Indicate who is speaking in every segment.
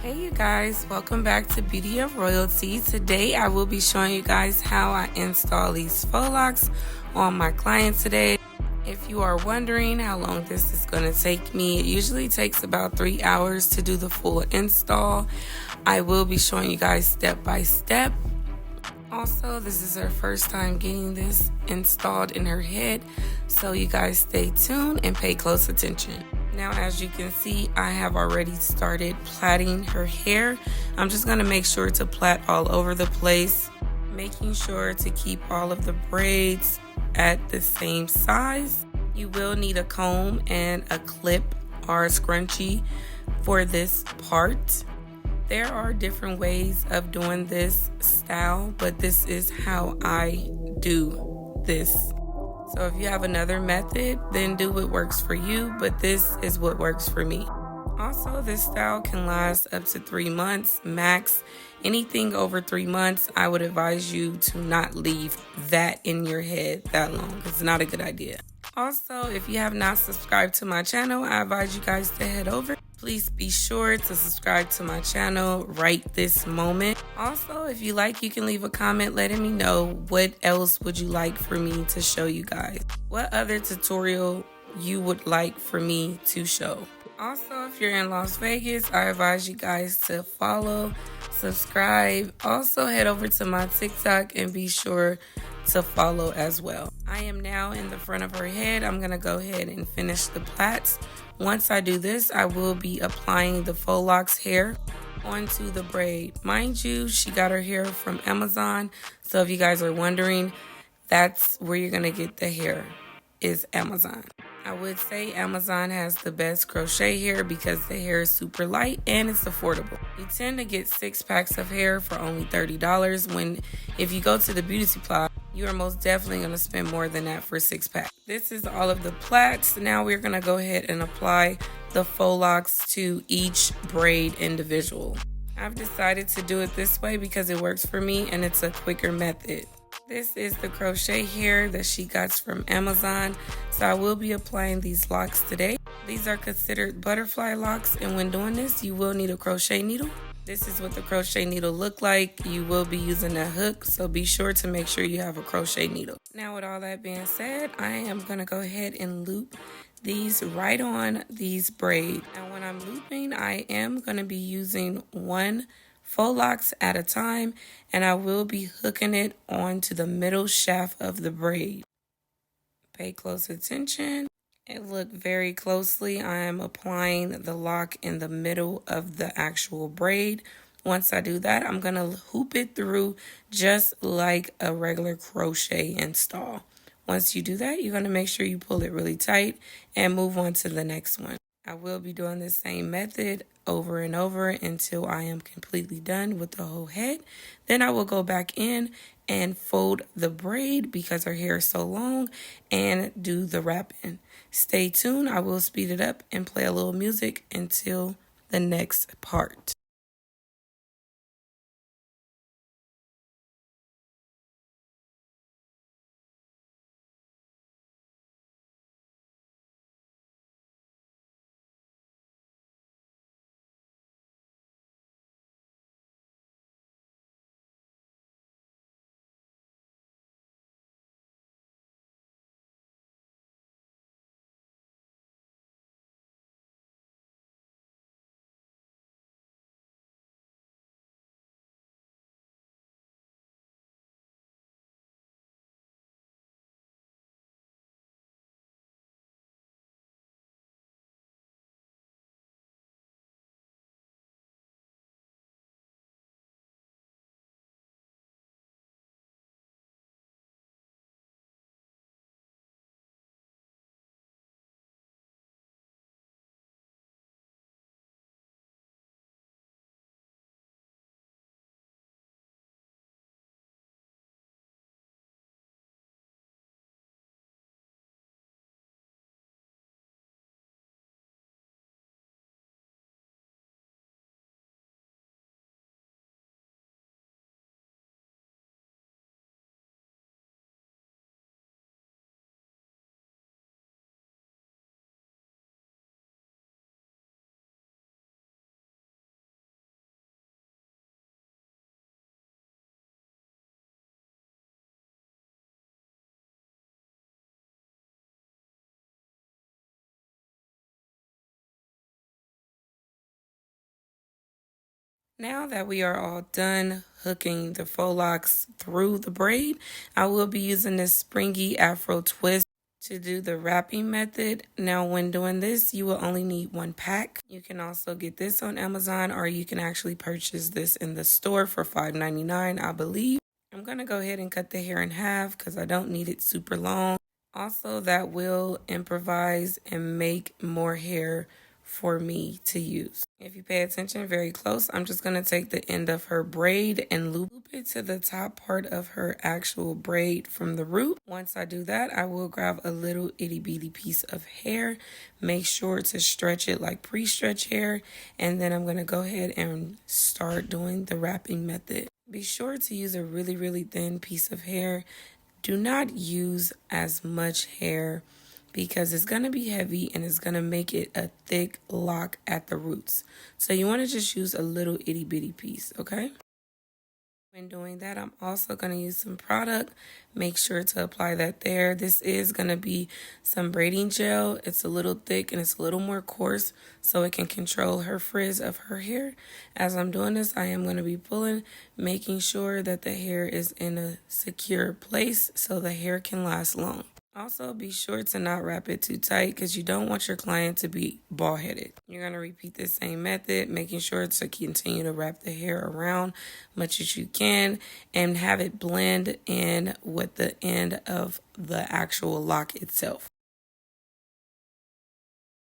Speaker 1: Hey you guys, welcome back to Beauty of Royalty. Today I will be showing you guys how I install these faux locks on my client today. If you are wondering how long this is going to take me, it usually takes about 3 hours to do the full install. I will be showing you guys step by step. Also, this is her first time getting this installed in her head, so you guys stay tuned and pay close attention. Now, as you can see, I have already started plaiting her hair. I'm just going to make sure to plait all over the place, making sure to keep all of the braids at the same size. You will need a comb and a clip or a scrunchie for this part. There are different ways of doing this style, but this is how I do this. So if you have another method, then do what works for you, but this is what works for me. Also, this style can last up to 3 months max. Anything over 3 months, I would advise you to not leave that in your head that long. It's not a good idea. Also, if you have not subscribed to my channel, I advise you guys to head over. Please be sure to subscribe to my channel right this moment. Also, if you like, you can leave a comment letting me know what else would you like for me to show you guys. What other tutorial you would like for me to show. Also, if you're in Las Vegas, I advise you guys to follow, subscribe. Also, head over to my TikTok and be sure to follow as well. I am now in the front of her head. I'm going to go ahead and finish the plaits. Once I do this, I will be applying the Faux Locs hair onto the braid. Mind you, she got her hair from Amazon. So if you guys are wondering, that's where you're going to get the hair, is Amazon. I would say Amazon has the best crochet hair because the hair is super light and it's affordable. You tend to get 6 packs of hair for only $30 when if you go to the beauty supply, you are most definitely going to spend more than that for 6 packs. This is all of the plaits. Now we're going to go ahead and apply the Faux Locs to each braid individual. I've decided to do it this way because it works for me and it's a quicker method. This is the crochet hair that she got from Amazon, so I will be applying these locks today. These are considered butterfly locks, and when doing this, you will need a crochet needle. This is what the crochet needle look like. You will be using a hook, so be sure to make sure you have a crochet needle. Now, with all that being said, I am going to go ahead and loop these right on these braids. Now, when I'm looping, I am going to be using one Faux Locs at a time, and I will be hooking it onto the middle shaft of the braid. Pay close attention and look very closely. I am applying the lock in the middle of the actual braid. Once I do that, I'm going to hoop it through just like a regular crochet install. Once you do that, you're going to make sure you pull it really tight and move on to the next one. I will be doing the same method over and over until I am completely done with the whole head. Then I will go back in and fold the braid because her hair is so long and do the wrapping. Stay tuned. I will speed it up and play a little music until the next part. Now that we are all done hooking the faux locks through the braid, I will be using this springy afro twist to do the wrapping method. Now when doing this, you will only need one pack. You can also get this on Amazon, or you can actually purchase this in the store for $5.99, I believe. I'm going to go ahead and cut the hair in half because I don't need it super long. Also, that will improvise and make more hair for me to use. If you pay attention very close, I'm just going to take the end of her braid and loop it to the top part of her actual braid from the root. Once I do that, I will grab a little itty bitty piece of hair, make sure to stretch it like pre-stretch hair, and then I'm going to go ahead and start doing the wrapping method. Be sure to use a really thin piece of hair. Do not use as much hair because it's going to be heavy and it's going to make it a thick lock at the roots. So you want to just use a little itty bitty piece, okay? When doing that, I'm also going to use some product. Make sure to apply that there. This is going to be some braiding gel. It's a little thick and it's a little more coarse so it can control her frizz of her hair. As I'm doing this, I am going to be pulling, making sure that the hair is in a secure place so the hair can last long. Also, be sure to not wrap it too tight because you don't want your client to be bald-headed. You're going to repeat the same method, making sure to continue to wrap the hair around much as you can and have it blend in with the end of the actual lock itself.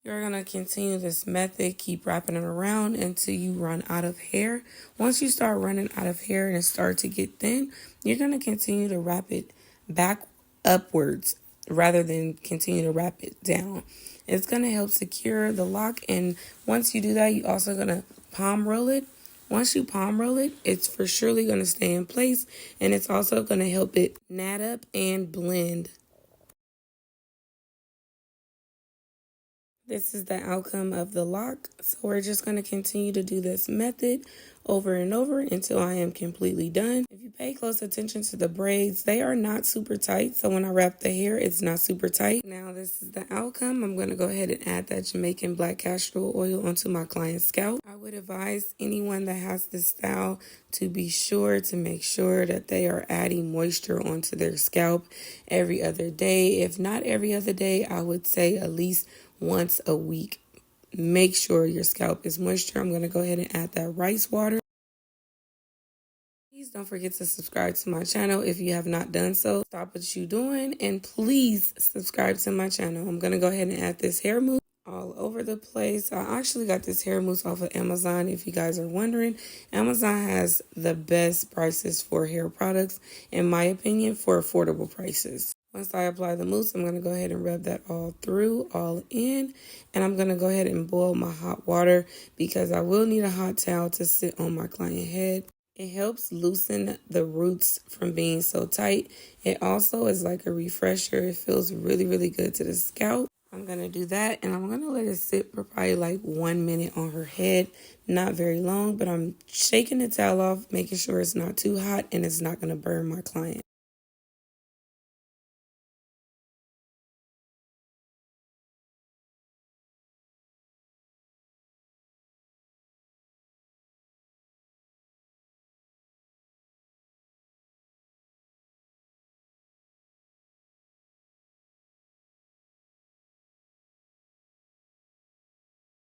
Speaker 1: You're going to continue this method, keep wrapping it around until you run out of hair. Once you start running out of hair and it starts to get thin, you're going to continue to wrap it back upwards rather than continue to wrap it down. It's going to help secure the lock, and once you do that, you're also going to palm roll it. Once you palm roll it, it's for surely going to stay in place, and it's also going to help it knot up and blend. This is the outcome of the lock. So we're just going to continue to do this method over and over until I am completely done. If you pay close attention to the braids, they are not super tight. So when I wrap the hair, it's not super tight. Now this is the outcome. I'm going to go ahead and add that Jamaican black castor oil onto my client's scalp. I would advise anyone that has this style to be sure to make sure that they are adding moisture onto their scalp every other day. If not every other day, I would say at least once a week. Make sure your scalp is moisture. I'm going to go ahead and add that rice water. Please don't forget to subscribe to my channel if you have not done so. Stop what you're doing and please subscribe to my channel. I'm going to go ahead and add this hair mousse all over the place. I actually got this hair mousse off of Amazon. If you guys are wondering, Amazon has the best prices for hair products, in my opinion, for affordable prices. Once I apply the mousse, I'm going to go ahead and rub that all through, all in. And I'm going to go ahead and boil my hot water because I will need a hot towel to sit on my client's head. It helps loosen the roots from being so tight. It also is like a refresher. It feels really good to the scalp. I'm going to do that and I'm going to let it sit for probably like 1 minute on her head. Not very long, but I'm shaking the towel off, making sure it's not too hot and it's not going to burn my client.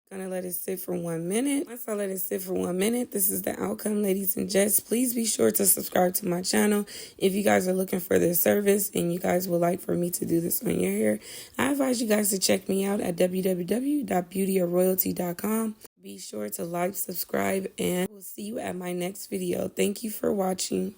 Speaker 1: Gonna let it sit for 1 minute. Once I let it sit for 1 minute, this is the outcome, ladies and gents. Please be sure to subscribe to my channel if you guys are looking for this service and you guys would like for me to do this on your hair. I advise you guys to check me out at www.beautyofroyalty.com. Be sure to like, subscribe, and we'll see you at my next video. Thank you for watching.